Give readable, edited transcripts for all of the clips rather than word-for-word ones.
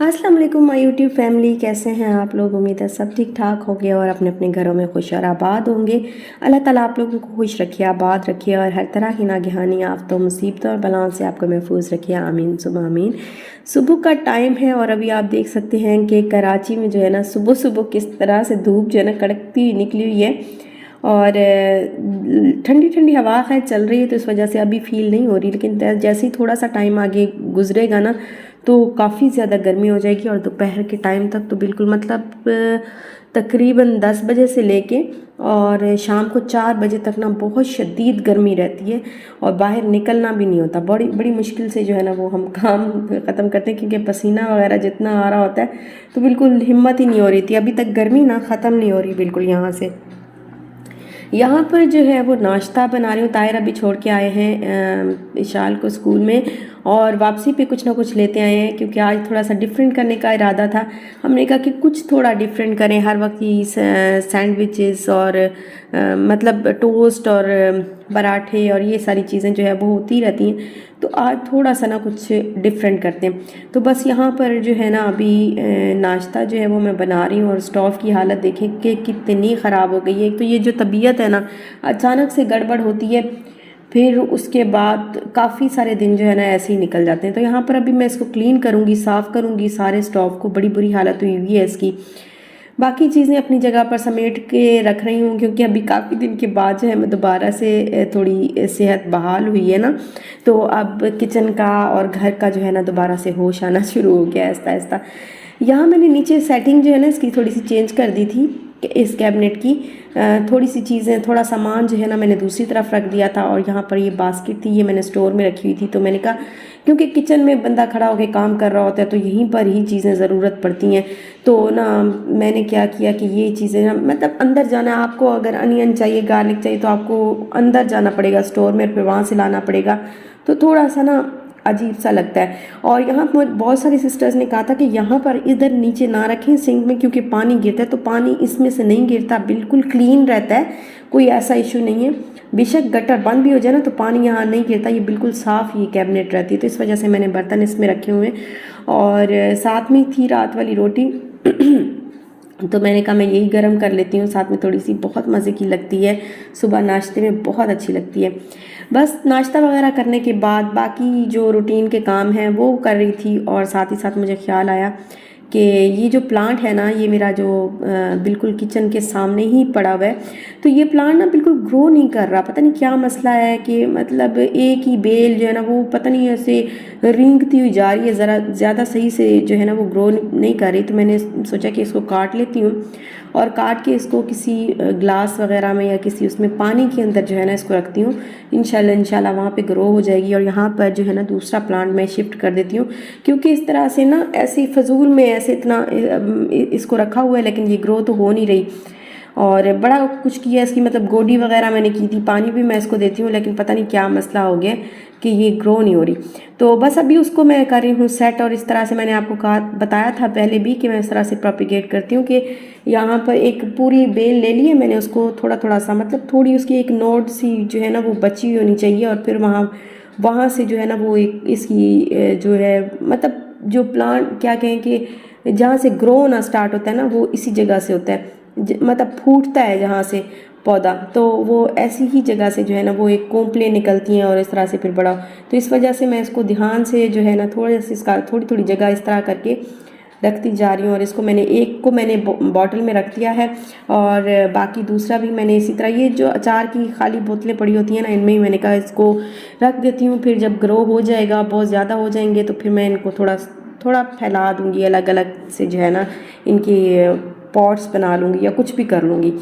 अस्सलाम वालेकुम my YouTube family, कैसे हैं आप लोग। उम्मीद है सब ठीक ठाक होंगे और अपने अपने घरों में खुश और आबाद होंगे। अल्लाह ताला आप लोगों को खुश रखिए, आबाद रखिए और हर तरह की नागहानी आफतों मुसीबतों और बलाओं से आपको महफूज रखिए। आमीन सुबह आमीन। सुबह का टाइम है और अभी आप देख सकते हैं कि कराची में जो है ना सुबह सुबह किस तरह से धूप जो है ना कड़कती हुई निकली हुई है और ठंडी ठंडी हवा है चल रही है, तो इस वजह से अभी फील नहीं हो रही। लेकिन जैसे ही थोड़ा सा टाइम आगे गुजरेगा ना तो काफ़ी ज़्यादा गर्मी हो जाएगी और दोपहर के टाइम तक तो बिल्कुल मतलब तकरीबन 10 बजे से लेके और शाम को 4 बजे तक ना बहुत शदीद गर्मी रहती है और बाहर निकलना भी नहीं होता। बड़ी बड़ी मुश्किल से जो है ना वो हम काम ख़त्म करते हैं, क्योंकि पसीना वगैरह जितना आ रहा होता है तो बिल्कुल हिम्मत ही नहीं हो रही थी। अभी तक गर्मी ना ख़त्म नहीं हो रही बिल्कुल। यहाँ पर जो है वो नाश्ता बना रही हूँ। ताहिर अभी छोड़ के आए हैं इशाल को स्कूल में और वापसी पे कुछ ना कुछ लेते आए हैं, क्योंकि आज थोड़ा सा डिफरेंट करने का इरादा था। हमने कहा कि कुछ थोड़ा डिफरेंट करें। हर वक्त ही सैंडविचेस और मतलब टोस्ट और पराठे और ये सारी चीज़ें जो है वो होती रहती हैं, तो आज थोड़ा सा ना कुछ डिफरेंट करते हैं। तो बस यहाँ पर जो है ना अभी नाश्ता जो है वो मैं बना रही हूँ और स्टोव की हालत देखें कि कितनी ख़राब हो गई है। एक तो ये जो तबीयत है ना अचानक से गड़बड़ होती है, फिर उसके बाद काफ़ी सारे दिन जो है ना ऐसे ही निकल जाते हैं। तो यहाँ पर अभी मैं इसको क्लीन करूँगी, साफ़ करूँगी सारे स्टोव को। बड़ी बुरी हालत हुई हुई है इसकी। बाकी चीज़ें अपनी जगह पर समेट के रख रही हूँ, क्योंकि अभी काफ़ी दिन के बाद जो है मैं दोबारा से थोड़ी सेहत बहाल हुई है ना, तो अब किचन का और घर का जो है ना दोबारा से होश आना शुरू हो गया आहिस्ता आहिस्ता। यहाँ मैंने नीचे सेटिंग जो है ना इसकी थोड़ी सी चेंज कर दी थी, इस कैबिनेट की थोड़ी सी चीज़ें, थोड़ा सामान जो है ना मैंने दूसरी तरफ रख दिया था और यहाँ पर ये बास्केट थी, ये मैंने स्टोर में रखी हुई थी। तो मैंने कहा क्योंकि किचन में बंदा खड़ा होकर काम कर रहा होता है तो यहीं पर ही चीज़ें ज़रूरत पड़ती हैं। तो ना मैंने क्या किया कि ये चीज़ें ना मतलब अंदर जाना, आपको अगर अनियन चाहिए, गार्लिक चाहिए तो आपको अंदर जाना पड़ेगा स्टोर में, फिर वहाँ से लाना पड़ेगा। तो थोड़ा सा ना अजीब सा लगता है। और यहाँ पर बहुत सारी सिस्टर्स ने कहा था कि यहाँ पर इधर नीचे ना रखें सिंक में, क्योंकि पानी गिरता है। तो पानी इसमें से नहीं गिरता, बिल्कुल क्लीन रहता है, कोई ऐसा इशू नहीं है। बेशक गटर बंद भी हो जाए ना तो पानी यहाँ नहीं गिरता, ये बिल्कुल साफ़ ये कैबिनेट रहती है। तो इस वजह से मैंने बर्तन इसमें रखे हुए हैं और साथ में थी रात वाली रोटी तो मैंने कहा मैं यही गर्म कर लेती हूँ, साथ में थोड़ी सी, बहुत मज़े की लगती है, सुबह नाश्ते में बहुत अच्छी लगती है। बस नाश्ता वगैरह करने के बाद बाकी जो रूटीन के काम हैं वो कर रही थी और साथ ही साथ मुझे ख्याल आया कि ये जो प्लांट है ना, ये मेरा जो बिल्कुल किचन के सामने ही पड़ा हुआ है, तो ये प्लांट ना बिल्कुल ग्रो नहीं कर रहा। पता नहीं क्या मसला है कि मतलब एक ही बेल जो है ना वो पता नहीं ऐसे रेंगती हुई जा रही है, ज़रा ज़्यादा सही से जो है ना वो ग्रो नहीं कर रही। तो मैंने सोचा कि इसको काट लेती हूँ और काट के इसको किसी ग्लास वगैरह में या किसी उसमें पानी के अंदर जो है ना इसको रखती हूँ। इंशाल्लाह वहाँ पे ग्रो हो जाएगी। और यहाँ पर जो है ना दूसरा प्लांट मैं शिफ्ट कर देती हूँ, क्योंकि इस तरह से ना ऐसे फजूल में ऐसे इतना इसको रखा हुआ है लेकिन ये ग्रो तो हो नहीं रही। और बड़ा कुछ किया इसकी, मतलब गोडी वगैरह मैंने की थी, पानी भी मैं इसको देती हूँ, लेकिन पता नहीं क्या मसला हो गया कि ये ग्रो नहीं हो रही। तो बस अभी उसको मैं कर रही हूँ सेट। और इस तरह से मैंने आपको कहा, बताया था पहले भी कि मैं इस तरह से प्रोपिगेट करती हूँ कि यहाँ पर एक पूरी बेल ले ली है मैंने, उसको थोड़ा थोड़ा सा मतलब थोड़ी उसकी एक नोड सी जो है ना वो बची होनी चाहिए, और फिर वहाँ से जो है ना वो एक इसकी जो है मतलब जो प्लांट क्या कहें कि जहाँ से ग्रो होना स्टार्ट होता है ना वो इसी जगह से होता है, मतलब फूटता है जहाँ से पौधा, तो वो ऐसी ही जगह से जो है ना वो एक कोंपलें निकलती हैं और इस तरह से फिर बड़ा। तो इस वजह से मैं इसको ध्यान से जो है ना थोड़े से इसका थोड़ी थोड़ी जगह इस तरह करके रखती जा रही हूँ। और इसको मैंने एक को मैंने बॉटल में रख दिया है और बाकी दूसरा भी मैंने इसी तरह, ये जो अचार की खाली बोतलें पड़ी होती हैं ना इनमें ही मैंने कहा इसको रख देती हूँ। फिर जब ग्रो हो जाएगा, बहुत ज़्यादा हो जाएंगे, तो फिर मैं इनको थोड़ा थोड़ा फैला दूँगी, अलग अलग से जो है ना इनकी पॉट्स बना लूँगी या कुछ भी कर लूँगी।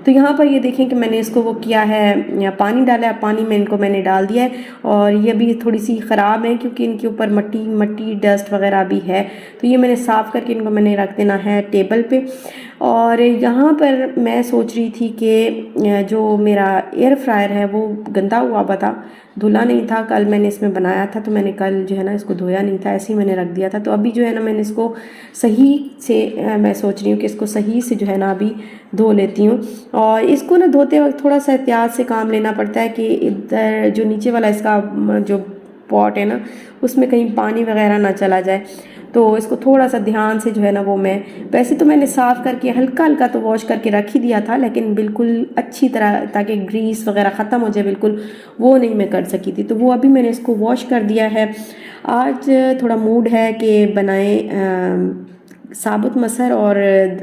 तो यहाँ पर ये देखें कि मैंने इसको वो किया है, या पानी डाला है, पानी में इनको मैंने डाल दिया है। और ये भी थोड़ी सी ख़राब है क्योंकि इनके ऊपर मट्टी डस्ट वगैरह भी है, तो ये मैंने साफ़ करके इनको मैंने रख देना है टेबल पे। और यहाँ पर मैं सोच रही थी कि जो मेरा एयर फ्रायर है वो गंदा हुआ था, धुला नहीं था। कल मैंने इसमें बनाया था तो मैंने कल जो है ना इसको धोया नहीं था, ऐसे ही मैंने रख दिया था। तो अभी जो है ना मैंने इसको सही से मैं सोच रही हूँ कि इसको सही से जो है ना अभी धो लेती हूँ। और इसको ना धोते वक्त थोड़ा सा एहतियात से काम लेना पड़ता है कि इधर जो नीचे वाला इसका जो पॉट है ना उसमें कहीं पानी वगैरह ना चला जाए। तो इसको थोड़ा सा ध्यान से जो है ना वो मैं, वैसे तो मैंने साफ़ करके हल्का हल्का तो वॉश करके रख ही दिया था, लेकिन बिल्कुल अच्छी तरह ताकि ग्रीस वगैरह ख़त्म हो जाए बिल्कुल, वो नहीं मैं कर सकी थी। तो वो अभी मैंने इसको वॉश कर दिया है। आज थोड़ा मूड है कि बनाएं साबुत मसर और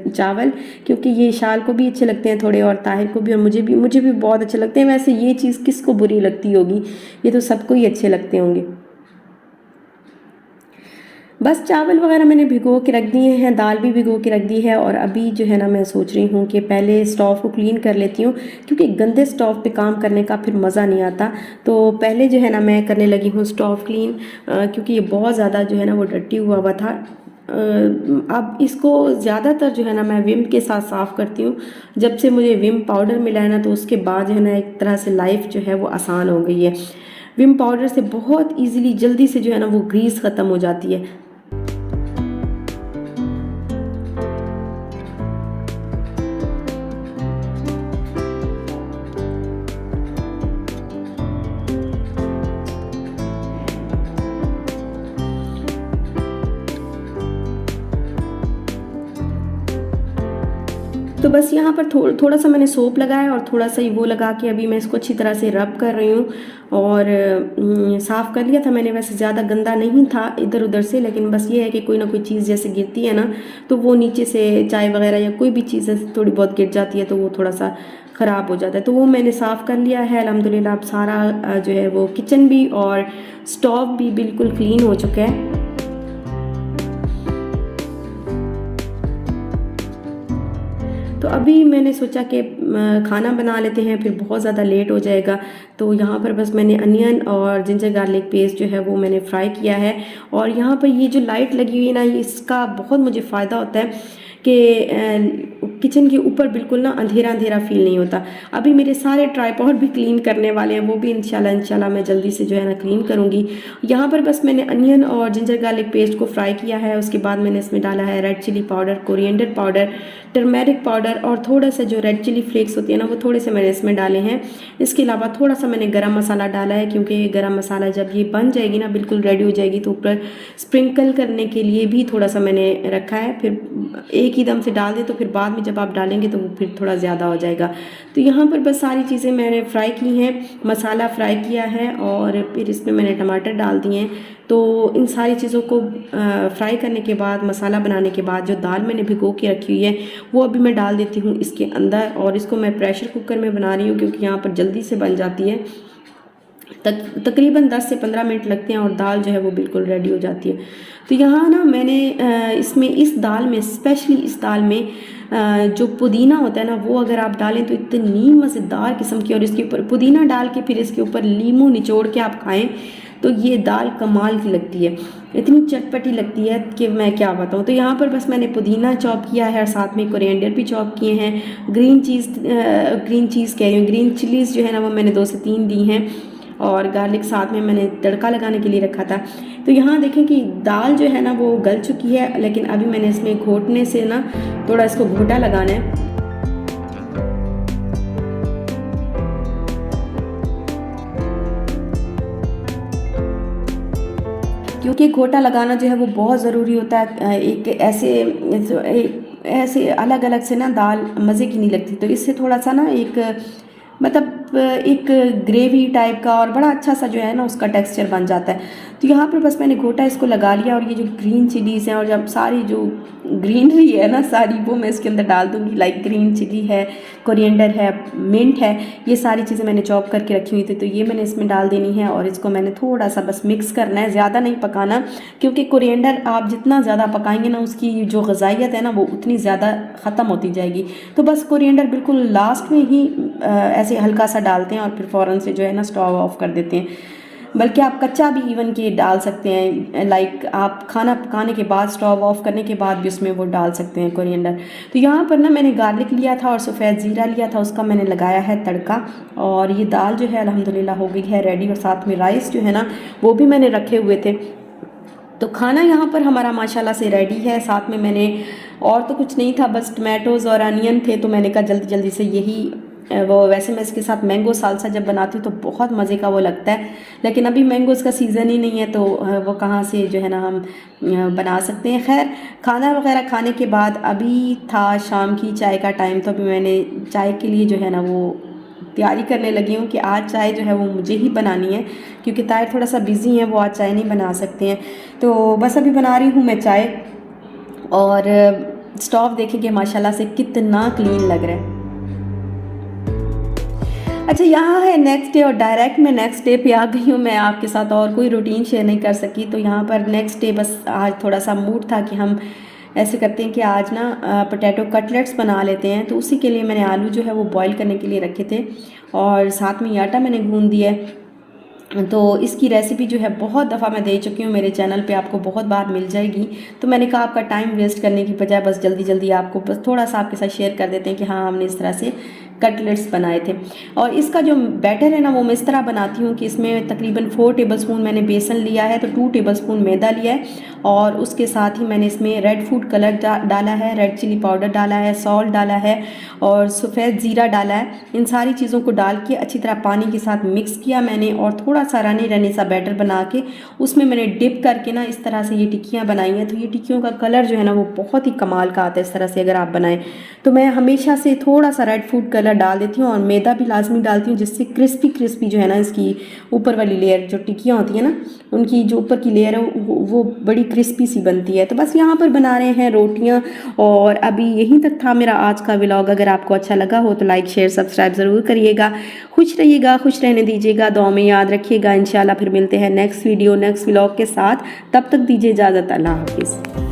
चावल, क्योंकि ये शाल को भी अच्छे लगते हैं थोड़े, और ताहिर को भी, और मुझे भी बहुत अच्छे लगते हैं। वैसे ये चीज़ किसको बुरी लगती होगी, ये तो सबको ही अच्छे लगते होंगे। बस चावल वगैरह मैंने भिगो के रख दिए हैं, दाल भी भिगो के रख दी है, और अभी जो है ना मैं सोच रही हूँ कि पहले स्टोव को क्लीन कर लेती हूँ, क्योंकि गंदे स्टोव पे काम करने का फिर मज़ा नहीं आता। तो पहले जो है ना मैं करने लगी हूँ स्टोव क्लीन, क्योंकि ये बहुत ज़्यादा जो है ना वो डर्टी हुआ था। अब इसको ज़्यादातर जो है ना मैं विम के साथ साफ़ करती हूँ। जब से मुझे विम पाउडर मिला है ना, तो उसके बाद जो है ना एक तरह से लाइफ जो है वो आसान हो गई है। विम पाउडर से बहुत ईजिली जल्दी से जो है ना वो ग्रीस ख़त्म हो जाती है। तो बस यहाँ पर थोड़ा सा मैंने सोप लगाया, और थोड़ा सा ही वो लगा के अभी मैं इसको अच्छी तरह से रब कर रही हूँ। और साफ़ कर लिया था मैंने, वैसे ज़्यादा गंदा नहीं था इधर उधर से, लेकिन बस ये है कि कोई ना कोई चीज़ जैसे गिरती है ना, तो वो नीचे से चाय वगैरह या कोई भी चीज़ थोड़ी बहुत गिर जाती है, तो वो थोड़ा सा ख़राब हो जाता है। तो वो मैंने साफ़ कर लिया है अल्हम्दुलिल्लाह। अब सारा जो है वो किचन भी और स्टोव भी बिल्कुल क्लीन हो चुका है। तो अभी मैंने सोचा कि खाना बना लेते हैं, फिर बहुत ज़्यादा लेट हो जाएगा। तो यहाँ पर बस मैंने अनियन और जिंजर गार्लिक पेस्ट जो है वो मैंने फ्राई किया है। और यहाँ पर ये जो लाइट लगी हुई है ना, इसका बहुत मुझे फ़ायदा होता है कि किचन के ऊपर बिल्कुल ना अंधेरा अंधेरा फील नहीं होता। अभी मेरे सारे ट्राइपॉड भी क्लीन करने वाले हैं, वो भी इंशाल्लाह मैं जल्दी से जो है ना क्लीन करूँगी। यहाँ पर बस मैंने अनियन और जिंजर गार्लिक पेस्ट को फ्राई किया है। उसके बाद मैंने इसमें डाला है red chilli powder, coriander powder, turmeric powder, और थोड़ा सा जो रेड चिली फ्लेक्स होती है ना, वो थोड़े से मैंने इसमें डाले हैं। इसके अलावा थोड़ा सा मैंने गरम मसाला डाला है, क्योंकि गरम मसाला जब ये बन जाएगी ना, बिल्कुल रेडी हो जाएगी, तो ऊपर स्प्रिंकल करने के लिए भी थोड़ा सा मैंने रखा है। फिर एक ही दम से डाल दें तो फिर बाद में जब आप डालेंगे तो वो फिर थोड़ा ज़्यादा हो जाएगा। तो यहाँ पर बस सारी चीज़ें मैंने फ्राई की हैं, मसाला फ्राई किया है, और फिर इसमें मैंने टमाटर डाल दिए हैं। तो इन सारी चीज़ों को फ्राई करने के बाद, मसाला बनाने के बाद, जो दाल मैंने भिगो के रखी हुई है वो अभी मैं डाल देती हूँ इसके अंदर। और इसको मैं प्रेशर कुकर में बना रही हूँ, क्योंकि यहाँ पर जल्दी से बन जाती है। तकरीबन 10 से 15 मिनट लगते हैं, और दाल जो है वो बिल्कुल रेडी हो जाती है। तो यहाँ ना मैंने इसमें इस दाल में, स्पेशली इस दाल में जो पुदीना होता है ना, वो अगर आप डालें तो इतनी मज़ेदार किस्म की, और इसके ऊपर पुदीना डाल के फिर इसके ऊपर नींबू निचोड़ के आप खाएं तो ये दाल कमाल की लगती है, इतनी चटपटी लगती है कि मैं क्या बताऊँ। तो यहाँ पर बस मैंने पुदीना चॉप किया है, और साथ में कोरिएंडर भी चॉप किए हैं। ग्रीन चीज़ कह रही हूँ, ग्रीन चिलीज़ जो है ना वो मैंने 2 से 3 दी हैं, और गार्लिक साथ में मैंने तड़का लगाने के लिए रखा था। तो यहाँ देखें कि दाल जो है ना वो गल चुकी है, लेकिन अभी मैंने इसमें घोटने से ना थोड़ा इसको घोटा लगाना है। क्योंकि घोटा लगाना जो है वो बहुत ज़रूरी होता है। एक ऐसे अलग अलग से ना दाल मज़े की नहीं लगती। तो इससे थोड़ा सा ना मतलब एक ग्रेवी टाइप का और बड़ा अच्छा सा जो है ना उसका टेक्सचर बन जाता है। तो यहाँ पर बस मैंने घोटा इसको लगा लिया, और ये जो ग्रीन चिलीज़ हैं और जब सारी जो ग्रीनरी है ना सारी, वो मैं इसके अंदर डाल दूँगी। लाइक ग्रीन चिली है, कोरिएंडर है, मिंट है, ये सारी चीज़ें मैंने चॉप करके रखी हुई थी, तो ये मैंने इसमें डाल देनी है। और इसको मैंने थोड़ा सा बस मिक्स करना है, ज़्यादा नहीं पकाना, क्योंकि कोरिएंडर आप जितना ज़्यादा पकाएंगे ना उसकी जो ग़िज़ाइयत है ना वो उतनी ज़्यादा ख़त्म होती जाएगी। तो बस कोरिएंडर बिल्कुल लास्ट में ही ऐसे हल्का सा डालते हैं, और फिर फ़ौरन से जो है ना स्टोव ऑफ कर देते हैं। बल्कि आप कच्चा भी इवन के डाल सकते हैं, लाइक आप खाना पकाने के बाद, स्टोव ऑफ करने के बाद भी उसमें वो डाल सकते हैं कोरिएंडर। तो यहाँ पर ना मैंने गार्लिक लिया था और सफ़ेद ज़ीरा लिया था, उसका मैंने लगाया है तड़का। और ये दाल जो है अल्हम्दुलिल्लाह हो गई है रेडी, और साथ में राइस जो है ना वो भी मैंने रखे हुए थे। तो खाना यहाँ पर हमारा माशाल्लाह से रेडी है। साथ में मैंने और तो कुछ नहीं था, बस टमाटोज़ और अनियन थे, तो मैंने कहा जल्दी जल्दी से यही वो वैसे मैं इसके साथ मैंगो सालसा जब बनाती हूँ तो बहुत मज़े का वो लगता है, लेकिन अभी मैंगोज़ का सीज़न ही नहीं है तो वो कहाँ से जो है ना हम बना सकते हैं। खैर, खाना वगैरह खाने के बाद अभी था शाम की चाय का टाइम, तो अभी मैंने चाय के लिए जो है ना वो तैयारी करने लगी हूँ कि आज चाय जो है वो मुझे ही बनानी है, क्योंकि तायर थोड़ा सा बिज़ी हैं, वो आज चाय नहीं बना सकते हैं। तो बस अभी बना रही हूँ मैं चाय। और स्टोव देखेंगे माशाल्लाह से कितना क्लीन लग रहा है। अच्छा, यहाँ है नेक्स्ट डे और डायरेक्ट मैं नेक्स्ट डे पे आ गई हूँ। मैं आपके साथ और कोई रूटीन शेयर नहीं कर सकी, तो यहाँ पर नेक्स्ट डे बस आज थोड़ा सा मूड था कि हम ऐसे करते हैं कि आज ना पोटैटो कटलेट्स बना लेते हैं। तो उसी के लिए मैंने आलू जो है वो बॉईल करने के लिए रखे थे और साथ में ये आटा मैंने गूंद दिया है। तो इसकी रेसिपी जो है बहुत दफ़ा मैं दे चुकी हूँ, मेरे चैनल पे आपको बहुत बार मिल जाएगी। तो मैंने कहा आपका टाइम वेस्ट करने की बजाय बस जल्दी जल्दी आपको बस थोड़ा सा आपके साथ शेयर कर देते हैं कि हाँ, हमने इस तरह से कटलेट्स बनाए थे। और इसका जो बैटर है ना वो मैं इस तरह बनाती हूँ कि इसमें तकरीबन 4 टेबलस्पून मैंने बेसन लिया है, तो 2 टेबलस्पून मैदा लिया है और उसके साथ ही मैंने इसमें रेड फूड कलर डाला है, रेड चिली पाउडर डाला है, सॉल्ट डाला है और सफ़ेद ज़ीरा डाला है। इन सारी चीज़ों को डाल के अच्छी तरह पानी के साथ मिक्स किया मैंने और थोड़ा सा रनी रनी सा बैटर बना के उसमें मैंने डिप करके ना इस तरह से ये टिक्कियाँ बनाई हैं। तो ये टिक्कियों का कलर जो है ना वो बहुत ही कमाल का आता है इस तरह से अगर आप बनाएं। तो मैं हमेशा से थोड़ा सा रेड फूड कलर डाल देती हूँ और मैदा भी लाजमी डालती हूँ, जिससे क्रिस्पी क्रिस्पी जो है ना इसकी ऊपर वाली लेयर जो टिक्कियाँ होती है ना उनकी जो ऊपर की लेयर है वो बड़ी क्रिस्पी सी बनती है। तो बस यहाँ पर बना रहे हैं रोटियाँ। और अभी यहीं तक था मेरा आज का व्लॉग। अगर आपको अच्छा लगा हो तो लाइक शेयर सब्सक्राइब ज़रूर करिएगा। खुश रहिएगा, खुश रहने दीजिएगा, दुआ में याद रखिएगा। इंशाल्लाह फिर मिलते हैं नेक्स्ट वीडियो नेक्स्ट व्लॉग के साथ। तब तक दीजिए इजाज़त। अल्लाह हाफिज़।